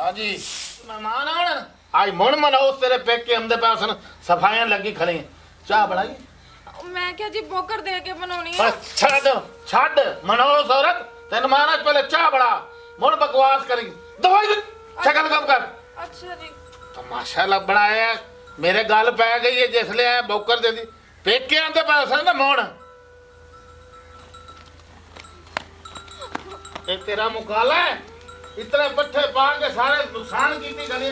हाँ जी मेहमान आन आज मुण मनाओ तेरे पेके हमदे पास सफाइयां लगी खड़ी चाह बनाई मैं क्या जी बोकर दे के बनानी है। छड़ मनोस औरत तेन माना पहले चाह बना मुड़ बकवास करी दवाई शक्ल कम कर। अच्छा जी तमाशा लब बनाया मेरे गल पै गई है जिसले बोकर दे दी पेके आंदे पास ना मोड़ ये तेरा मुकाला है इतने पट्ठे पा के सारे नुकसान की गली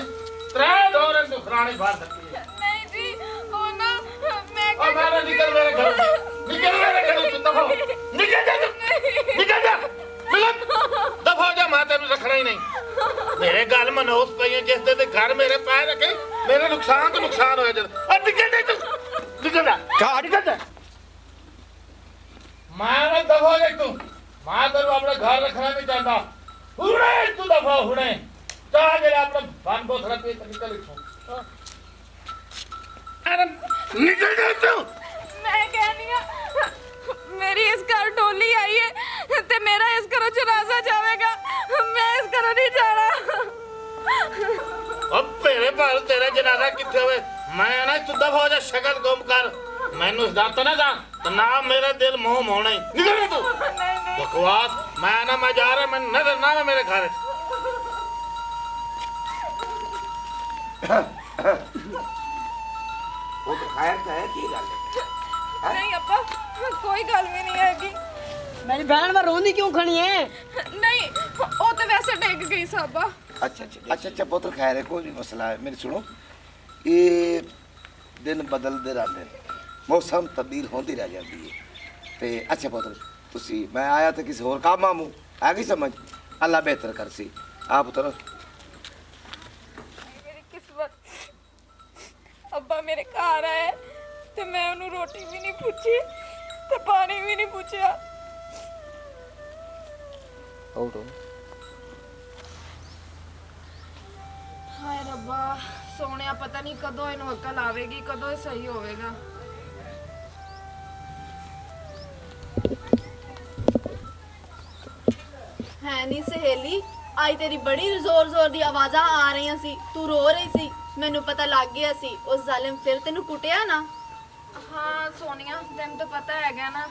त्रै दौर दुखरानी फाड़ सकती है। नहीं जी वो ना मैं और मेरा निकल मेरे घर तू दफा निकल जा मिलन दफा जा मैं तेन रखना ही नहीं मेरे गल मनोस पई जिस दे घर मेरे पैर रखे मेरे नुकसान तो नुकसान हो जाए और निकल जा तू निकल जा मैं दफा जा तू मैं तेरे अपने घर रखना नहीं चाहता हुणे तू दफा हुणे चाह जरा अपना पान बोतल पे निकल इथों निकल जा तू। मैं कहनी हूं मेरी इस घर टोली आई है ते मेरा इस घरों जनाजा जावेगा मैं इस घरों नहीं जाना। अब मेरे बाल तेरा जनाजा किथे हुए मैं ना तू दफा हो जा शक्ल गुम कर मैनू दस ना जा तो ना मेरा दिल मुंह मोना ही निकल जा तू बकवास मैं जा रहा मैं नजर ना है मेरे घर वो तो खाया क्या है की गल है नहीं अब्बा कोई गल भी नहीं हैगी। मेरी बहन में रोंदी क्यों खड़ी है? नहीं वो तो वैसे डेग गई साबा। अच्छा पुत्र खैर है कोई नहीं मसला है मेरी सुनो ये दिन बदलते रहते हैं मौसम तब्दील होती रह जाती है ते अच्छा पुत्र तुसी मैं आया तो किसी होर काम आमू आ गई समझ अल्लाह बेहतर कर सी आ पुत्र मेरी किस्मत अब्बा मेरे घर आए ते मैं उन्हें रोटी भी नहीं पूछी ते पानी भी नहीं पूछा। हाय रब्बा सोने पता नहीं कदों इन्हू अकल आवेगी कदों ये सही होवेगा। है नी सहेली आज तेरी बड़ी जोर जोर दी आवाज़ा आ रही सी तू रो रही सी मैनू पता लग गया सी उस जालिम फिर तेनू कुटिया ना। हाँ सोनिया तेन तो पता है ना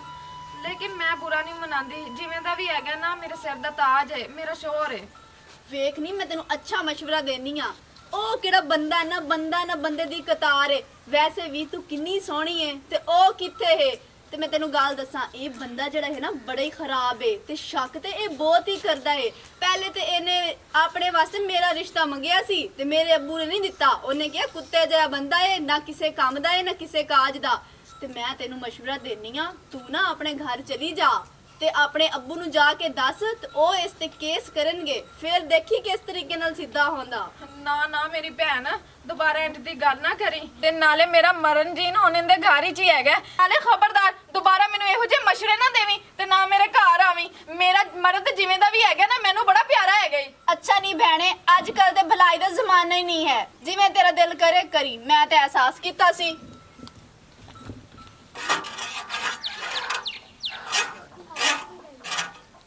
लेकिन मैं बुरा नहीं मनाती जिवें दा भी है ना मेरे सिर दा ताज है मेरा शोर है। वेख नी मैं तेनू अच्छा मशवरा देनी आ ओ केड़ा बंदा ना बंदे दी कतार है वैसे भी तू किन्नी सोहनी है ते ओ किथे है ते मैं तेनू गाल दसा ये बंदा जड़ा है ना बड़ा ही खराब है ते शक ते ये बहुत ही करदा है। पहले ते इन्ने अपने वास्ते मेरा रिश्ता मंगया सी ते मेरे अब्बू ने नहीं दिता उन्हें कहा कुत्ते जहा बंदा है ना किसे काम दा है ना किसे काज दा ते मैं तेनू मशवरा देनी आ तू ना अपने घर चली जा ते अपने अब्बू नु जाके दस ते ओ इस ते केस करनगे फिर देखी किस तरीके नाल सीधा होंदा। ना ना मेरी भैन दोबारा इंट दी गल ना करी ते नाले मेरा मरण जीन होने दे घर ही हैगा नाले खबरदार दोबारा मैनू इहो जे मशरे ना देवी ते ना मेरे घर आवी मेरा मर्द जिवें दा भी हैगा ना मैनू बड़ा प्यारा हैगा। अच्छा नहीं भैने अजकल ते भलाई दा जमाना ही नहीं है जिवें तेरा दिल करे करी मैं ते एहसास कीता सी।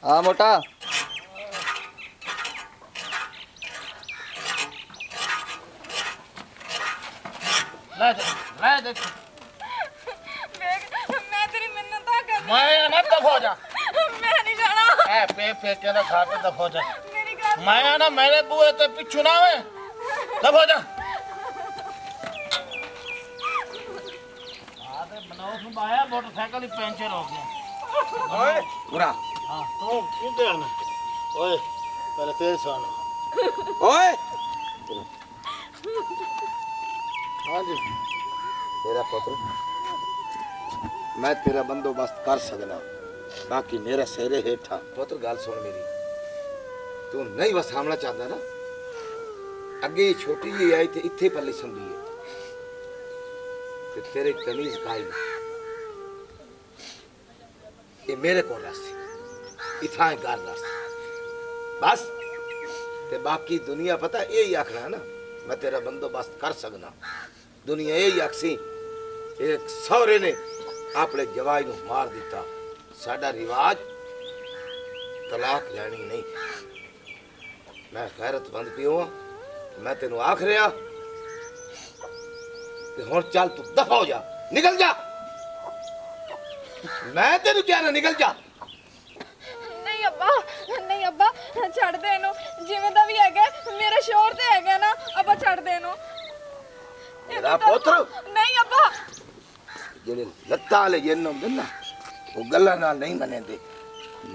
हाँ मोटा ले देख मैं तेरी मिन्नतां करनी मैं ना दफा हो जा मैं नहीं जाना ए पे फेंके ना खा के दफा हो जा मेरी गल मैं ना मेरे बुए ते पिछू ना आवे दफा हो जा आते बनाओ सुन आया मोटरसाइकिल ही पंचर हो गया। ओए पूरा हाँ तू क्यों देना ओए पहले तेरे सुन ओए हाँ जी तेरा पुत्र मैं तेरा बंदोबस्त कर सकना बाकी मेरा सेरे हेठा पुत्र गल सुन मेरी तू नहीं वसावना चाहता ना अगे छोटी जी आई थे इत्थे पल्ले संभी है ते तेरे कमीज काई ये मेरे को रास्ते इथा घर रास्ते बस ते बाकी दुनिया पता यही आखना है ना मैं तेरा बंदोबस्त कर सकना दुनिया यही आखसी एक सौरे ने अपने जवाई नू मार दिता साडा रिवाज तलाक लैनी नहीं मैं गैरतमंद पियो हाँ मैं तेन आख रहा कि हुण चल तू दफा हो जा, निकल जा। मैं तेन क्या ना निकल जा। ਨਹੀਂ ਅੱਬਾ ਛੱਡ ਦੇ ਇਹਨੂੰ ਜਿਵੇਂ ਦਾ ਵੀ ਹੈਗਾ ਮੇਰਾ ਸ਼ੋਰ ਤੇ ਹੈਗਾ ਨਾ ਅੱਬਾ ਛੱਡ ਦੇ ਇਹਨੂੰ मेरा पुत्र ਨਹੀਂ ਅੱਬਾ ਜਿਹੜੇ ਲੱਤਾਂ ਵਾਲੇ ਜਿੰਨ ਹੁੰਦੇ ਨਾ ਉਹ ਗੱਲਾਂ ਨਾਲ ਨਹੀਂ ਮੰਨਦੇ।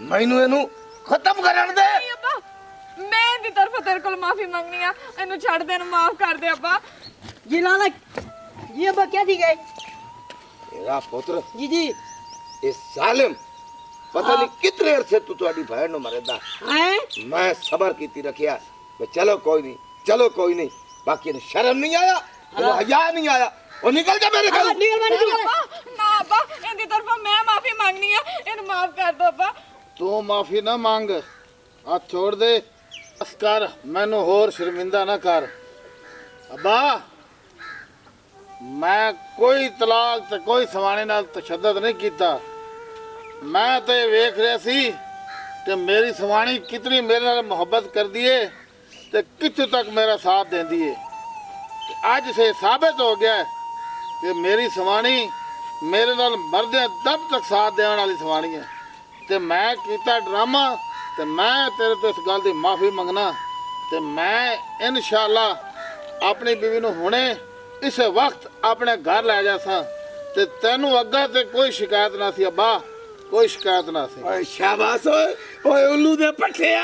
ਮੈਨੂੰ ਇਹਨੂੰ ਖਤਮ ਕਰਨ ਦੇ। ਨਹੀਂ ਅੱਬਾ ਮੈਂ ਇਹਦੀ ਤਰਫੋਂ ਤੇਰੇ ਕੋਲ ਮਾਫੀ ਮੰਗਣੀ ਆ ਇਹਨੂੰ ਛੱਡ ਦੇ ਇਹਨੂੰ ਮਾਫ ਕਰ ਦੇ ਅੱਬਾ जी लाला जी अब्बा क्या दी गए मेरा पुत्र जी जी ये सालिम पता नहीं कितने अरसे तू तुम्हारी बहन मरेदा। हैं मैं सबर की रखिया चलो कोई नहीं बाकी इन्हें शर्म नहीं आया, इन्हें हया नहीं आया। वो निकल जा मेरे घर। निकल मानी निकल ਨਾ ਅੱਬਾ ਇਹਦੀ ਤਰਫੋਂ ਮੈਂ ਮਾਫੀ ਮੰਗਣੀ ਆ ਇਹਨੂੰ ਮਾਫ ਕਰ ਦੋ ਅੱਬਾ ਤੂੰ ਮਾਫੀ ਨਾ ਮੰਗ, ਆ ਛੋੜ ਦੇ, ਬਸ ਕਰ, ਮੈਨੂੰ ਹੋਰ ਸ਼ਰਮਿੰਦਾ ਨਾ ਕਰ। ਅੱਬਾ ਮੈਂ ਕੋਈ ਤਲਾਕ ਤੇ ਕੋਈ ਸਵਾਣੇ ਨਾਲ ਤਸ਼ੱਦਦ ਨਹੀਂ ਕੀਤਾ। ਮੈਂ ਤੇ ਵੇਖ ਰਿਹਾ ਸੀ ਕਿ ਮੇਰੀ ਸਵਾਣੀ ਕਿਤਨੀ ਮੇਰੇ ਨਾਲ ਮੁਹੱਬਤ ਕਰਦੀ ਏ ਤੇ ਕਿੱਥੇ ਤੱਕ ਮੇਰਾ ਸਾਥ ਦਿੰਦੀ ਏ। ਤੇ ਅੱਜ ਸੇ ਸਾਬਤ ਹੋ ਗਿਆ ਹੈ ਕਿ ਮੇਰੀ ਸਵਾਣੀ ਮੇਰੇ ਨਾਲ ਮਰਦਿਆਂ ਦਬ ਤੱਕ ਸਾਥ ਦੇਣ ਵਾਲੀ ਸਵਾਣੀ ਹੈ। ਤੇ ਮੈਂ ਕੀਤਾ ਡਰਾਮਾ ਤੇ ਮੈਂ ਤੇਰੇ ਤੋਂ ਇਸ ਗੱਲ ਦੀ ਮਾਫੀ ਮੰਗਣਾ ਤੇ ਮੈਂ ਇਨਸ਼ਾਅੱਲਾ ਆਪਣੀ ਬੀਵੀ ਨੂੰ ਹੁਣੇ ਇਸੇ ਵਕਤ ਆਪਣੇ ਘਰ ਲੈ ਜਾਸਾਂ ਤੇ ਤੈਨੂੰ ਅੱਗਾ ਤੇ ਕੋਈ ਸ਼ਿਕਾਇਤ ਨਾ ਸੀ ਅੱਬਾ, ਕੋਈ ਸ਼ਿਕਾਇਤ ਨਾ ਸੀ। ओए शाबाश ओए ओए उल्लू दे पठिया।